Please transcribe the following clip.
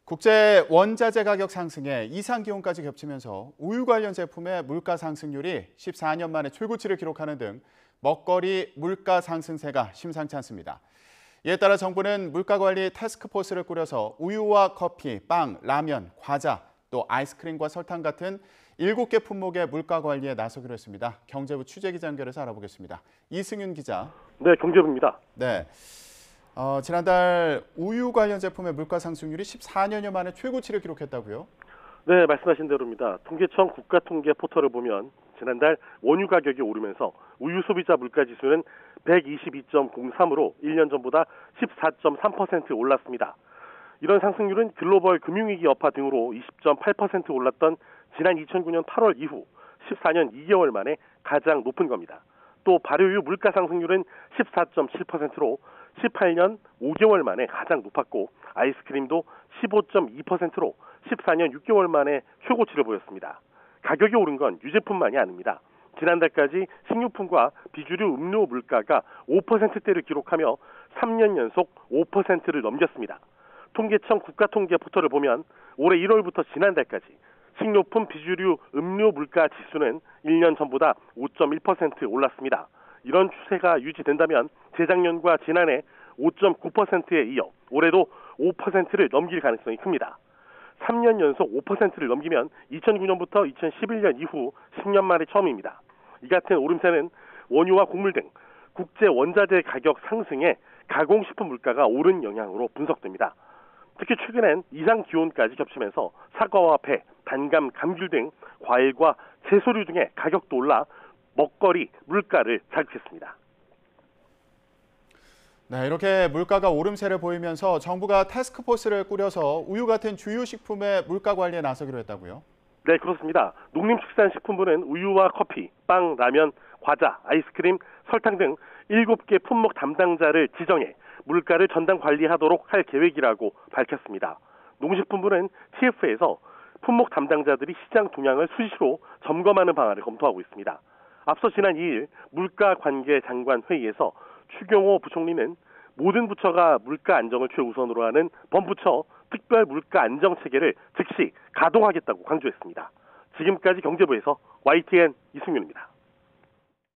국제 원자재 가격 상승에 이상 기온까지 겹치면서 우유 관련 제품의 물가 상승률이 14년 만에 최고치를 기록하는 등 먹거리 물가 상승세가 심상치 않습니다. 이에 따라 정부는 물가 관리 태스크포스를 꾸려서 우유와 커피, 빵, 라면, 과자, 또 아이스크림과 설탕 같은 7개 품목의 물가 관리에 나서기로 했습니다. 경제부 취재기자 연결해서 알아보겠습니다. 이승윤 기자. 네, 경제부입니다. 네. 지난달 우유 관련 제품의 물가 상승률이 14년여 만에 최고치를 기록했다고요? 네, 말씀하신 대로입니다. 통계청 국가통계 포털을 보면 지난달 원유 가격이 오르면서 우유 소비자 물가지수는 122.03으로 1년 전보다 14.3% 올랐습니다. 이런 상승률은 글로벌 금융위기 여파 등으로 20.8% 올랐던 지난 2009년 8월 이후 14년 2개월 만에 가장 높은 겁니다. 또 발효유 물가 상승률은 14.7%로 18년 5개월 만에 가장 높았고 아이스크림도 15.2%로 14년 6개월 만에 최고치를 보였습니다. 가격이 오른 건 유제품만이 아닙니다. 지난달까지 식료품과 비주류 음료 물가가 5%대를 기록하며 3년 연속 5%를 넘겼습니다. 통계청 국가통계 포털을 보면 올해 1월부터 지난달까지 식료품 비주류 음료 물가 지수는 1년 전보다 5.1% 올랐습니다. 이런 추세가 유지된다면 재작년과 지난해 5.9%에 이어 올해도 5%를 넘길 가능성이 큽니다. 3년 연속 5%를 넘기면 2009년부터 2011년 이후 10년 만에 처음입니다. 이 같은 오름세는 원유와 곡물 등 국제 원자재 가격 상승에 가공식품 물가가 오른 영향으로 분석됩니다. 특히 최근엔 이상 기온까지 겹치면서 사과와 배, 단감, 감귤 등 과일과 채소류 등의 가격도 올라 먹거리 물가를 자극했습니다. 네, 이렇게 물가가 오름세를 보이면서 정부가 태스크포스를 꾸려서 우유 같은 주요 식품의 물가 관리에 나서기로 했다고요? 네, 그렇습니다. 농림축산식품부는 우유와 커피, 빵, 라면, 과자, 아이스크림, 설탕 등 7개 품목 담당자를 지정해 물가를 전담 관리하도록 할 계획이라고 밝혔습니다. 농식품부는 TF에서 품목 담당자들이 시장 동향을 수시로 점검하는 방안을 검토하고 있습니다. 앞서 지난 2일 물가관계장관 회의에서 추경호 부총리는 모든 부처가 물가 안정을 최우선으로 하는 범부처 특별 물가 안정 체계를 즉시 가동하겠다고 강조했습니다. 지금까지 경제부에서 YTN 이승윤입니다.